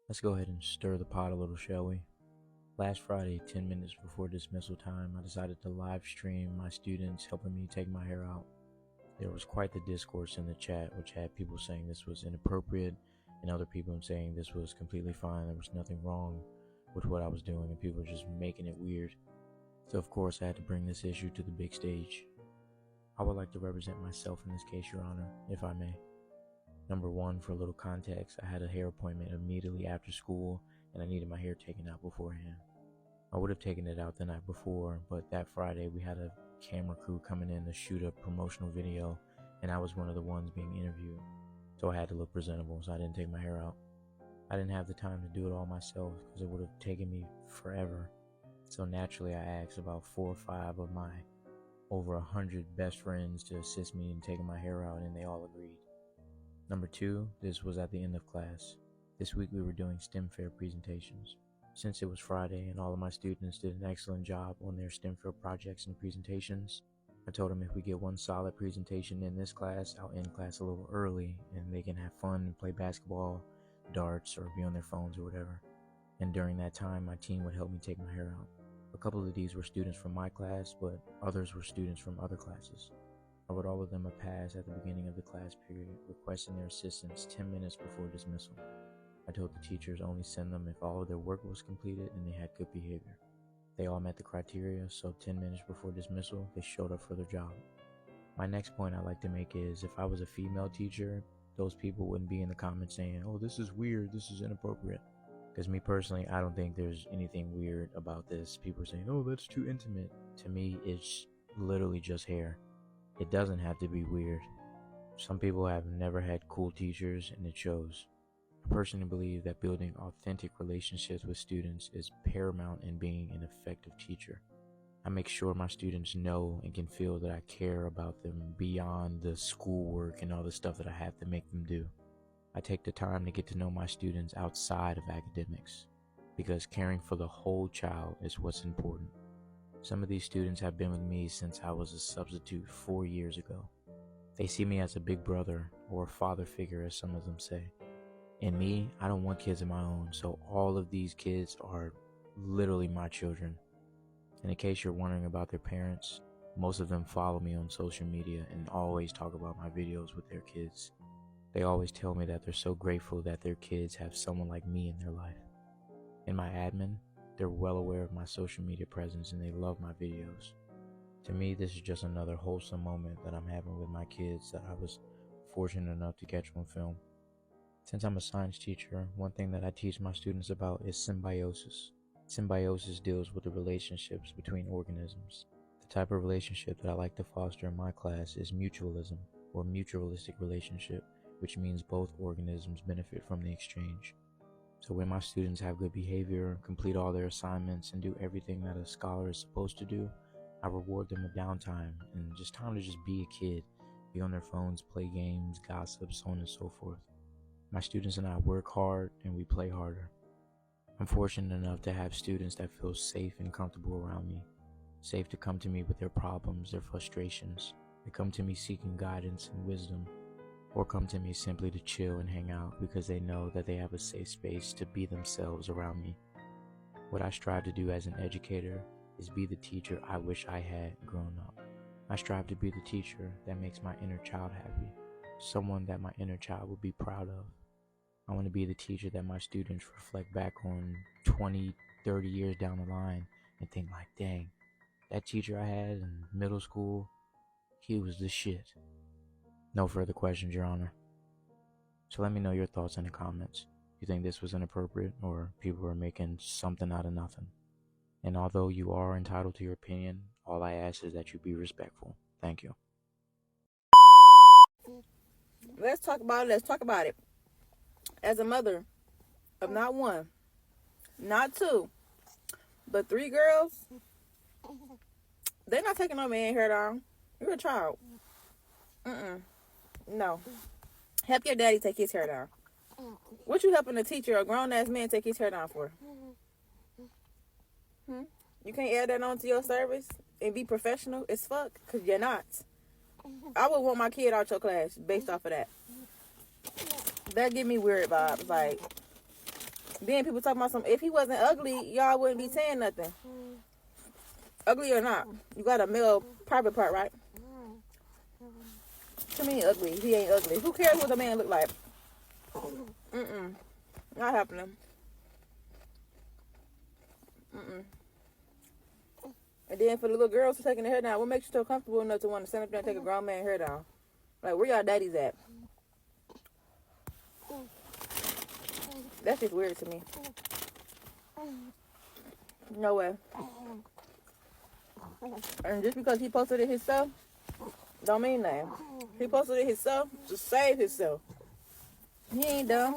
Let's go ahead and stir the pot a little, shall we? Last Friday, 10 minutes before dismissal time, I decided to live stream my students helping me take my hair out. There was quite the discourse in the chat, which had people saying this was inappropriate and other people saying this was completely fine. There was nothing wrong with what I was doing and people were just making it weird. So of course I had to bring this issue to the big stage. I would like to represent myself in this case, Your Honor, if I may. Number one, for a little context, I had a hair appointment immediately after school and I needed my hair taken out beforehand. I would have taken it out the night before, but that Friday we had a camera crew coming in to shoot a promotional video and I was one of the ones being interviewed. So I had to look presentable, so I didn't take my hair out. I didn't have the time to do it all myself because it would have taken me forever. So naturally I asked about 4 or 5 of my over 100 best friends to assist me in taking my hair out and they all agreed. Number two, this was at the end of class. This week we were doing STEM fair presentations. Since it was Friday and all of my students did an excellent job on their STEM fair projects and presentations, I told them if we get one solid presentation in this class, I'll end class a little early and they can have fun and play basketball, darts, or be on their phones or whatever. And during that time, my team would help me take my hair out. A couple of these were students from my class, but others were students from other classes. I wrote all of them a pass at the beginning of the class period, requesting their assistance 10 minutes before dismissal. I told the teachers only send them if all of their work was completed and they had good behavior. They all met the criteria, so 10 minutes before dismissal, they showed up for their job. My next point I'd like to make is if I was a female teacher, those people wouldn't be in the comments saying, "Oh, this is weird, this is inappropriate." Because me personally, I don't think there's anything weird about this. People are saying, "Oh, that's too intimate." To me, it's literally just hair. It doesn't have to be weird. Some people have never had cool teachers and it shows. I personally believe that building authentic relationships with students is paramount in being an effective teacher. I make sure my students know and can feel that I care about them beyond the schoolwork and all the stuff that I have to make them do. I take the time to get to know my students outside of academics because caring for the whole child is what's important. Some of these students have been with me since I was a substitute 4 years ago. They see me as a big brother or a father figure, as some of them say. And me, I don't want kids of my own, so all of these kids are literally my children. And in case you're wondering about their parents, most of them follow me on social media and always talk about my videos with their kids. They always tell me that they're so grateful that their kids have someone like me in their life. In my admin, they're well aware of my social media presence and they love my videos. To me, this is just another wholesome moment that I'm having with my kids that I was fortunate enough to catch on film. Since I'm a science teacher, one thing that I teach my students about is symbiosis. Symbiosis deals with the relationships between organisms. The type of relationship that I like to foster in my class is mutualism, or mutualistic relationship, which means both organisms benefit from the exchange. So when my students have good behavior, complete all their assignments, and do everything that a scholar is supposed to do, I reward them with downtime and just time to just be a kid, be on their phones, play games, gossip, so on and so forth. My students and I work hard and we play harder. I'm fortunate enough to have students that feel safe and comfortable around me, safe to come to me with their problems, their frustrations. They come to me seeking guidance and wisdom, or come to me simply to chill and hang out because they know that they have a safe space to be themselves around me. What I strive to do as an educator is be the teacher I wish I had grown up. I strive to be the teacher that makes my inner child happy, someone that my inner child would be proud of. I want to be the teacher that my students reflect back on 20, 30 years down the line and think like, dang, that teacher I had in middle school, he was the shit. No further questions, Your Honor. So let me know your thoughts in the comments. You think this was inappropriate or people are making something out of nothing? And although you are entitled to your opinion, all I ask is that you be respectful. Thank you. Let's talk about it. As a mother of not one, not two, but 3 girls, they're not taking no man hair down. You're a child. No. Help your daddy take his hair down. What you helping a teacher, a grown-ass man, take his hair down for? You can't add that on to your service and be professional as fuck? Because you're not. I would want my kid out your class based off of that. That give me weird vibes. Like, Then people talking about some, if he wasn't ugly, y'all wouldn't be saying nothing. Ugly or not, you got a male private part, right? To me, ugly. He ain't ugly. Who cares what the man look like? Not happening. And then for the little girls who taking their hair down, what makes you so comfortable enough to want to stand up there and take a grown man's hair down? Like, where y'all daddies at? That's just weird to me. No way. And just because he posted it himself, don't mean nothing. He posted it himself to save himself. He ain't dumb.